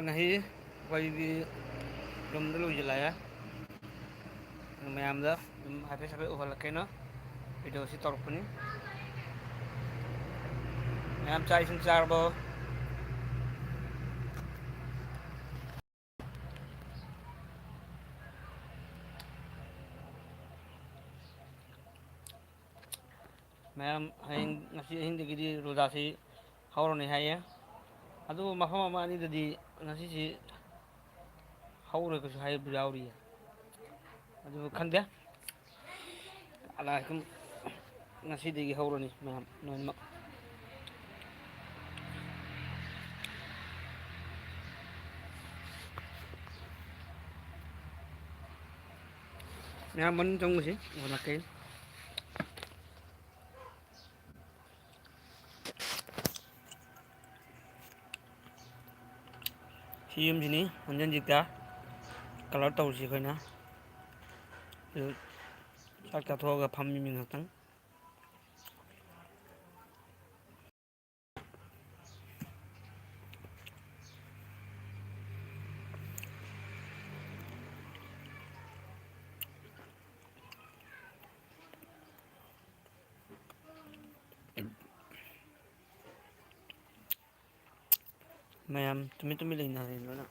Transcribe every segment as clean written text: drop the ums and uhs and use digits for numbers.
ꯉꯁꯤ ꯑꯩꯈꯣꯏꯒꯤ ꯔꯨꯝꯗ ꯂꯣꯏꯁꯤꯜꯂꯛꯑꯦ ꯃꯌꯥꯝꯗ ꯑꯗꯨꯝ ꯍꯥꯏꯐꯦꯠ ꯍꯥꯏꯐꯦꯠ ꯎꯍꯜꯂꯛꯀꯦꯅ ꯚꯤꯗꯤꯑꯣꯁꯤ ꯇꯧꯔꯛꯄꯅꯤ ꯃꯌꯥꯝ ꯆꯥꯛ ꯏꯁꯤꯡ ꯆꯥꯔꯕꯣ? ꯃꯌꯥꯝ ꯍꯌꯦꯡ ꯉꯁꯤ ꯑꯍꯤꯡꯗꯒꯤꯗꯤ ꯔꯣꯖꯥꯁꯤ ꯍꯧꯔꯅꯤ ꯍꯥꯏꯌꯦ ꯑꯗꯨꯕꯨ ꯃꯐꯝ ꯑꯃ ꯑꯅꯤꯗꯗꯤ ꯉꯁꯤꯁꯤ ꯍꯧꯔꯒꯁꯨ ꯍꯥꯏꯕ ꯌꯥꯎꯔꯤꯌꯦ ꯑꯗꯨꯕꯨ ꯈꯪꯗꯦ ꯑꯂꯥꯍ ꯉꯁꯤꯗꯒꯤ ꯍꯧꯔꯅꯤ ꯃꯌꯥꯝ ꯂꯣꯏꯅꯃꯛ ꯃꯌꯥꯝ ꯃꯅꯨꯡ ꯆꯪꯉꯨꯁꯤ ꯎꯍꯜꯂꯛꯀꯦ ꯁꯤ ꯌꯨꯝꯁꯤꯅꯤ ꯍꯟꯖꯟꯖꯤꯛꯇ ꯀꯂꯔ ꯇꯧꯔꯤꯁꯤ ꯑꯩꯈꯣꯏꯅ ꯆꯥꯛ ꯆꯥꯊꯣꯛꯑꯒ ꯐꯝꯃꯤꯃꯤ ꯉꯥꯛꯇꯪ ꯃꯌꯥꯝ ꯇꯨꯃꯤꯟ ꯇꯨꯃꯤꯟ ꯂꯩꯅꯔꯦ ꯂꯣꯏꯅ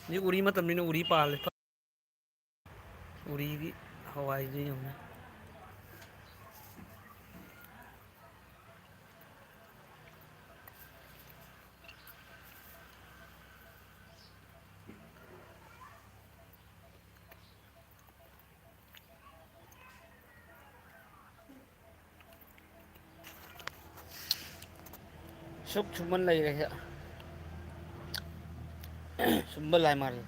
ꯍꯧꯖꯤꯛ ꯎꯔꯤ ꯃꯇꯝꯅꯤꯅ ꯎꯔꯤ ꯄꯥꯜꯂꯦ ꯎꯔꯤꯒꯤ ꯍꯋꯥꯏꯁꯦ ꯌꯦꯡꯉꯨꯅꯦ ꯁꯨꯛ ꯁꯨꯝꯃꯟ ꯂꯩꯔꯦ ꯁꯨꯝꯕ ꯂꯥꯏ ꯃꯥꯔꯦ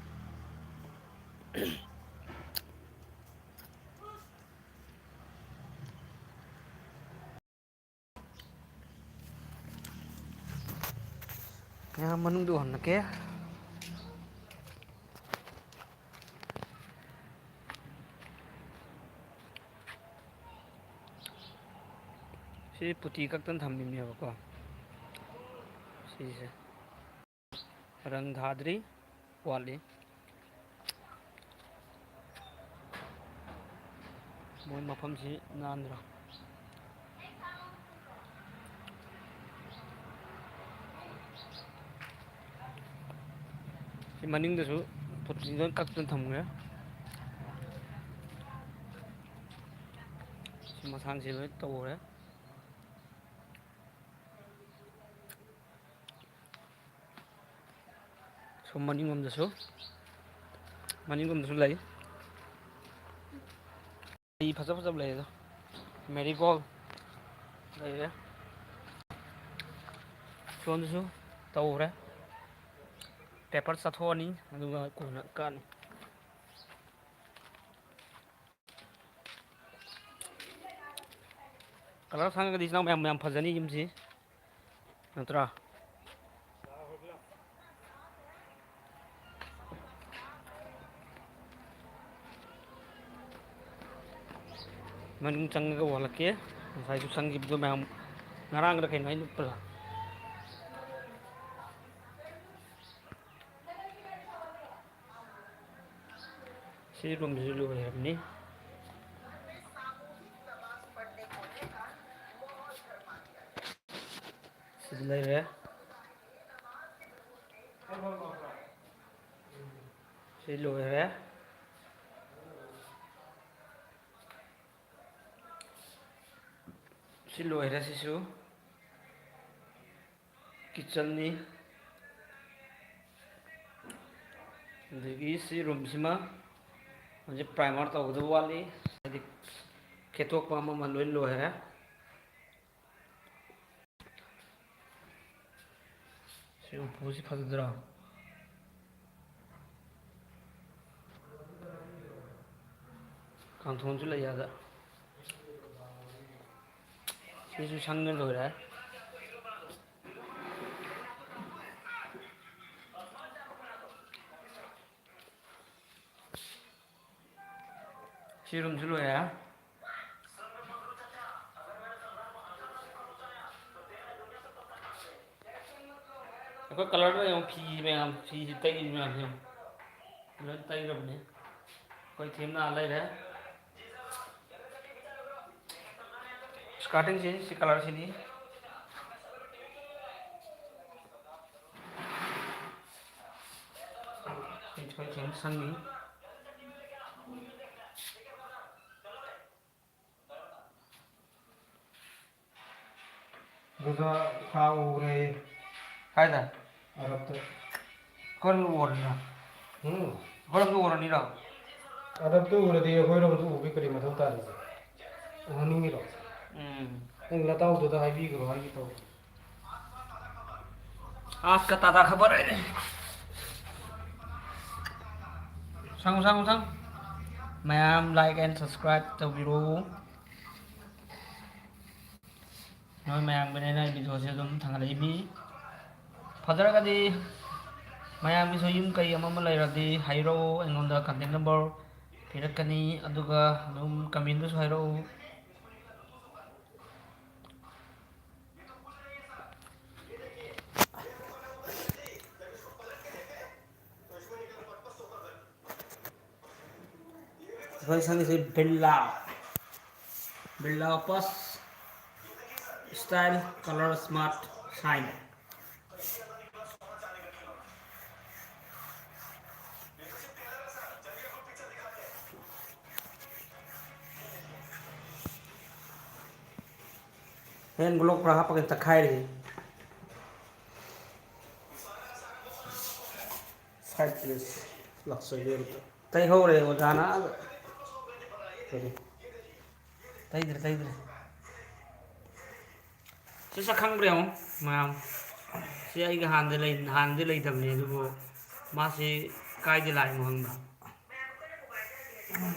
ꯃꯌꯥꯝ ꯃꯅꯨꯡꯗ ꯎꯍꯜꯂꯛꯀꯦ ꯁꯤ ꯄꯨꯇꯤ ꯈꯛꯇꯅ ꯊꯝꯃꯤꯅꯦꯕꯀꯣ ꯁꯤꯁꯦ ꯔꯪ ꯊꯥꯗ꯭ꯔꯤ ꯋꯥꯠꯂꯤ ꯃꯣꯏ ꯃꯐꯝꯁꯤ ꯅꯥꯟꯗ꯭ꯔꯣ ꯁꯤ ꯃꯅꯤꯡꯗꯁꯨ ꯄꯨꯇꯤꯗ ꯀꯛꯇꯅ ꯊꯝꯈ꯭ꯔꯦ ꯁꯤ ꯃꯁꯥꯡꯁꯤ ꯂꯣꯏ ꯇꯧꯔꯦ ꯁꯣꯝ ꯃꯅꯤꯡꯂꯣꯝꯗꯁꯨ ꯂꯩ ꯑꯩ ꯐꯖ ꯐꯖꯕ ꯂꯩꯌꯦꯗ ꯃꯦꯔꯤꯒꯣꯜ ꯂꯩꯔꯦ ꯁꯣꯝꯗꯁꯨ ꯇꯧꯈ꯭ꯔꯦ ꯄꯦꯄꯔ ꯆꯥꯊꯣꯛꯑꯅꯤ ꯑꯗꯨꯒ ꯀꯣꯟꯅ ꯀꯛꯑꯅꯤ ꯀꯂꯔ ꯁꯪꯉꯒꯗꯤ ꯏꯆꯤꯟ ꯏꯅꯥꯎ ꯃꯌꯥꯝ ꯐꯖꯅꯤ ꯌꯨꯝꯁꯤ ꯅꯠꯇ꯭ꯔꯥ ꯃꯅꯨꯡ ꯆꯪꯉꯒ ꯎꯍꯜꯂꯛꯀꯦ ꯉꯁꯥꯏꯁꯨ ꯆꯪꯈꯤꯕꯗꯣ ꯃꯌꯥꯝ ꯉꯔꯥꯡꯂ ꯀꯩꯅꯣ ꯑꯩꯅ ꯎꯠꯄꯗꯣ ꯁꯤ ꯔꯨꯝꯁꯤꯁꯨ ꯂꯣꯏꯔꯕꯅꯤ ꯁꯤꯗ ꯂꯩꯔꯦ ꯁꯤ ꯂꯣꯏꯔꯦ ꯁꯤ ꯂꯣꯏꯔꯦ ꯁꯤꯁꯨ ꯀꯤꯠꯆꯟꯅꯤ ꯑꯗꯒꯤ ꯁꯤ ꯔꯨꯝꯁꯤꯃ ꯍꯧꯖꯤꯛ ꯄ꯭ꯔꯥꯏꯃꯔ ꯇꯧꯒꯗꯕ ꯋꯥꯠꯂꯤ ꯍꯥꯏꯗꯤ ꯈꯦꯠꯇꯣꯛꯄ ꯑꯃ ꯂꯣꯏ ꯂꯣꯏꯔꯦ ꯁꯤ ꯎꯄꯨꯁꯤ ꯐꯖꯗ꯭ꯔꯣ ꯀꯥꯡꯊꯣꯟꯁꯨ ꯂꯩ ꯑꯗ ꯁꯤꯁꯨ ꯁꯪꯉ ꯂꯣꯏꯔꯦ ꯁꯤꯔꯨꯝꯁꯨ ꯂꯣꯏꯔꯦ ꯑꯩꯈꯣꯏ ꯀꯂꯔꯗ ꯌꯦꯡꯉꯣ ꯐꯤ ꯃꯌꯥꯝ ꯐꯤꯁꯤ ꯇꯩꯔꯤ ꯃꯌꯥꯝꯁꯦ ꯌꯦꯡꯉꯣ ꯂꯣꯏ ꯇꯩꯔꯕꯅꯤ ꯑꯩꯈꯣꯏ ꯊꯦꯝꯅ ꯂꯩꯔꯦ स्टार्टिंग से कलर से दी संगी दुधा खाओ रे फायदा अरब तो कौन ओरना कौन ओरनी रहा अरब तो उरे दिए कोई लोग तो भी करी मतलब तारी से उन्हीं में रहो इन लताओं तो दाई भी करो हाई तो आज का ताजा खबर है संग संग संग मैम लाइक एंड सब्सक्राइब तो बिरो नोई मैम बने ना वीडियो से तुम थंग रही भी फजर का दी मैम भी सोयुम कई अमम लेरदी हाइरो एंगोंदा कंटेक्ट नंबर पिरकनी अदुगा अदुम कमेंट दु हाइरो Với sang cái Bella Plus Style Color Smart Shine Hand glow pra pakai takai ri side please luxury tay ho re o jana tay dire si sa khang breo ma si ai ga han de lei dam ne du ma si kai de lai mo hang ba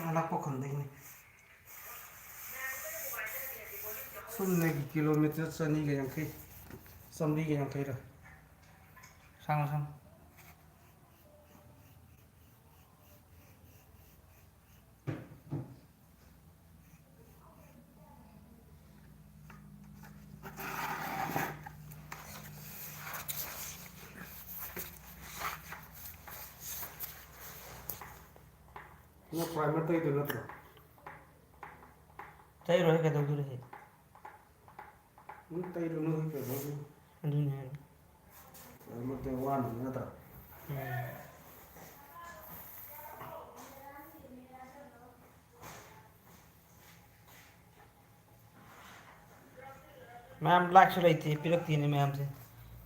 अलग को खंडे नहीं सुनने की kilometre Sunny के यहाँ कहीं समझी के यहाँ कहीं रहा sang nó primer tay từ lớp rồi tay rồi cái đâu rồi nó tay từ nó phải nó dunia primer tay one nó ta ma'am black से लेती है पिरकती नहीं मैम से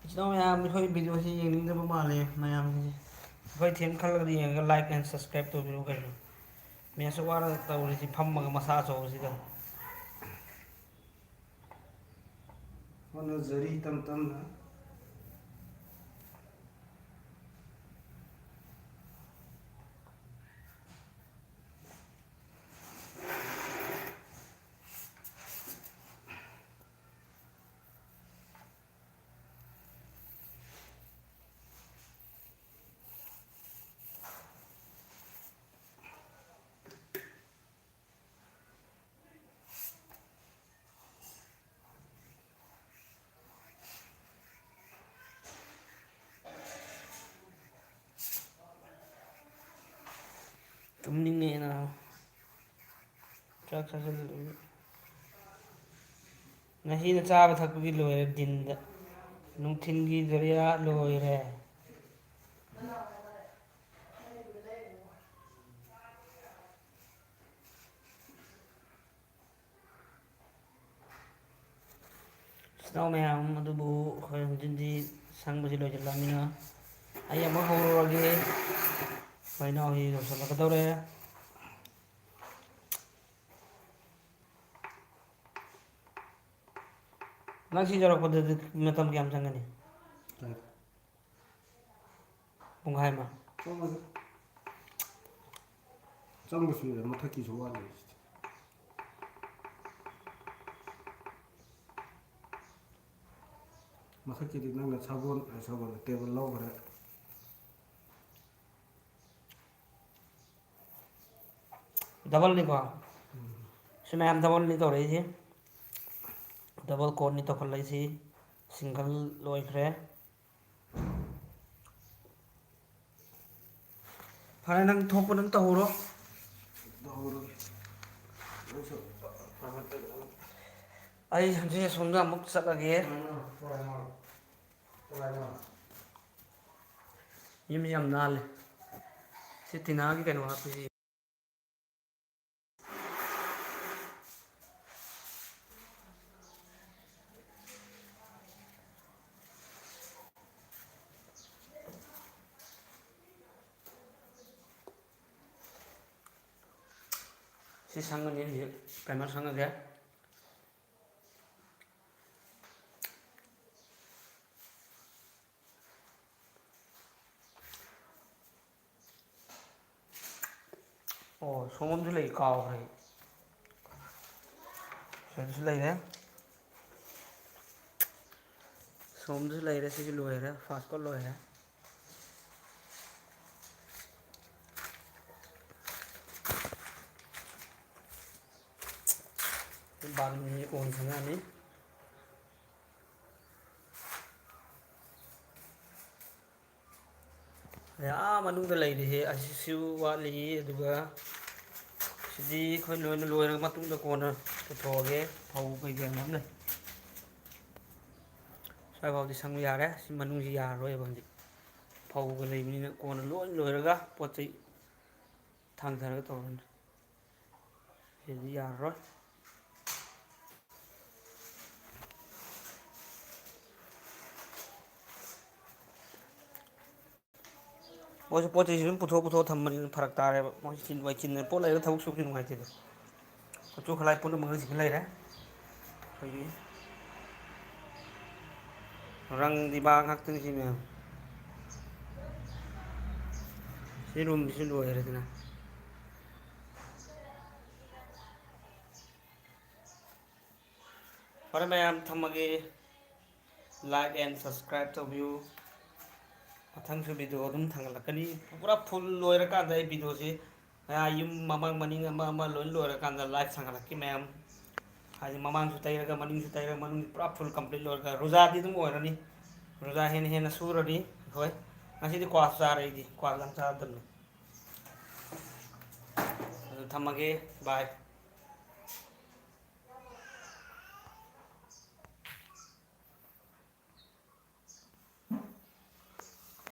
इसलिए मैम कोई वीडियो से ये नहीं जब माले मैम से कोई थीम खल रही है लाइक एंड सब्सक्राइब तो भी कर लो मैं सब वाला तो उसी फम मग मसाज हो उसी का nó zari tâm tâm ना तुम नहीं ना चाक चाक नहीं ना चाब थक भी लोए दिन नुथिन की दरिया लोए रे स्नो मैम अदुबु खोय जिंदी संग बसी लोय जलामिना आई अमा होरोगे भाईना ही रोसला कदौरे नंसी जरा को दे मतम क्या हम संगने पुंगाई मा trong cái gì mà thay kỳ số này mà thay kỳ thì nó là sabon table lâu rồi ꯗꯕꯜꯅꯤꯀꯣ ꯁꯤ ꯃꯌꯥꯝ ꯗꯕꯜꯅꯤ ꯇꯧꯔꯛꯏꯁꯤ ꯗꯕꯜ ꯀꯣꯠꯅꯤ ꯇꯧꯈꯠꯂꯛꯏꯁꯤ ꯁꯤꯡꯒꯜ ꯂꯣꯏꯈ꯭ꯔꯦ ꯐꯔꯦ ꯅꯪ ꯊꯣꯛꯄ ꯅꯪ ꯇꯧꯍꯧꯔꯣ ꯑꯩ ꯍꯧꯖꯤꯛ ꯑꯁꯣꯝꯗ ꯑꯃꯨꯛ ꯆꯠꯂꯒꯦ ꯌꯨꯝꯁꯤ ꯌꯥꯝ ꯅꯥꯜꯂꯦ ꯁꯤ ꯇꯤꯅꯥꯒꯤ ꯀꯩꯅꯣ ꯍꯥꯞꯄꯤꯁꯤ ꯁꯤ ꯁꯪꯉꯅꯤ ꯍꯧꯖꯤꯛ ꯄ꯭ꯔꯥꯏꯃꯔ ꯁꯪꯉꯒꯦ ꯑꯣ ꯁꯣꯝꯁꯨ ꯂꯩ ꯀꯥꯎꯈ꯭ꯔꯦ ꯁꯤꯗꯁꯨ ꯂꯩꯔꯦ ꯁꯣꯝꯗꯁꯨ ꯂꯩꯔꯦ ꯁꯤꯁꯨ ꯂꯣꯏꯔꯦ ꯐꯥꯁꯀꯣꯠ ꯂꯣꯏꯔꯦ ꯕꯥꯠꯔꯨꯝꯁꯤ ꯀꯣꯟꯅ ꯁꯪꯉꯛꯑꯅꯤ ꯃꯅꯨꯡꯗ ꯂꯩꯔꯤꯁꯦ ꯑꯁꯤꯁꯨ ꯋꯥꯠꯂꯤ ꯑꯗꯨꯒ ꯁꯤꯗꯤ ꯑꯩꯈꯣꯏ ꯂꯣꯏꯅ ꯂꯣꯏꯔꯕ ꯃꯇꯨꯡꯗ ꯀꯣꯟꯅ ꯄꯨꯊꯣꯛꯑꯒꯦ ꯐꯧ ꯀꯩꯀꯩ ꯃꯌꯥꯝ ꯂꯩ ꯁ꯭ꯋꯥꯏꯐꯥꯎꯗꯤ ꯁꯪꯕ ꯌꯥꯔꯦ ꯁꯤ ꯃꯅꯨꯡꯁꯤ ꯌꯥꯔꯔꯣꯏꯕ ꯍꯧꯖꯤꯛ ꯐꯧꯒ ꯂꯩꯕꯅꯤꯅ ꯀꯣꯟꯅ ꯂꯣꯏ ꯂꯣꯏꯔꯒ ꯄꯣꯠ ꯆꯩ ꯊꯥꯡꯊꯔꯒ ꯇꯧꯔꯅꯤ ꯁꯤꯗꯤ ꯌꯥꯔꯔꯣꯏ ꯃꯣꯏꯁꯨ ꯄꯣꯠ ꯆꯩꯁꯨ ꯑꯗꯨꯝ ꯄꯨꯊꯣꯛ ꯊꯝꯕꯅꯤꯅ ꯐꯔꯛ ꯇꯥꯔꯦꯕ ꯃꯣꯏ ꯆꯤꯟꯕ ꯄꯣꯠ ꯂꯩꯔꯒ ꯊꯕꯛ ꯁꯨꯕꯁꯨ ꯅꯨꯡꯉꯥꯏꯇꯦꯗ ꯈꯨꯠꯁꯨ ꯈꯨꯠꯂꯥꯏ ꯄꯨꯝꯅꯃꯛ ꯍꯧꯖꯤꯛ ꯂꯩꯔꯦ ꯑꯩꯈꯣꯏꯒꯤ ꯔꯪꯗꯤ ꯕꯥ ꯉꯥꯛꯇꯅꯤ ꯁꯤ ꯃꯌꯥꯝ ꯁꯤ ꯔꯨꯝꯁꯤꯁꯨ ꯂꯣꯏꯈ꯭ꯔꯦꯗꯅ ꯐꯔꯦ ꯃꯌꯥꯝ ꯊꯝꯃꯒꯦ ꯂꯥꯏꯛ ꯑꯦꯟ ꯁꯕꯁꯀ꯭ꯔꯥꯏꯕ ꯇꯧꯕꯤꯌꯨ ꯃꯊꯪꯁꯨ ꯚꯤꯗꯤꯑꯣ ꯑꯗꯨꯝ ꯊꯥꯡꯒꯠꯂꯛꯀꯅꯤ ꯄꯨꯔꯥ ꯐꯨꯜ ꯂꯣꯏꯔꯀꯥꯟꯗ ꯑꯩ ꯚꯤꯗꯤꯑꯣꯁꯤ ꯌꯨꯝ ꯃꯃꯥꯡ ꯃꯅꯤꯡ ꯑꯃ ꯂꯣꯏ ꯂꯣꯏꯔꯀꯥꯟꯗ ꯂꯥꯏꯚ ꯁꯥꯡꯒꯠꯂꯛꯈꯤ ꯃꯌꯥꯝ ꯍꯥꯏꯗꯤ ꯃꯃꯥꯡꯁꯨ ꯇꯩꯔꯒ ꯃꯅꯤꯡꯁꯨ ꯇꯩꯔꯒ ꯃꯅꯨꯡ ꯄꯨꯔꯥ ꯐꯨꯜ ꯀꯝꯄ꯭ꯂꯤꯠ ꯂꯣꯏꯔꯒ ꯔꯣꯖꯥꯗꯤ ꯑꯗꯨꯝ ꯑꯣꯏꯔꯅꯤ ꯔꯣꯖꯥ ꯍꯦꯟꯅ ꯁꯨꯔꯅꯤ ꯑꯩꯈꯣꯏ ꯉꯁꯤꯗꯤ ꯀ꯭ꯋꯥꯁ ꯆꯥꯔꯦ ꯑꯩꯗꯤ ꯀ꯭ꯋꯥꯁ ꯌꯥꯝ ꯆꯥꯗꯕꯅꯤ ꯑꯗꯨ ꯊꯝꯃꯒꯦ ꯕꯥꯏ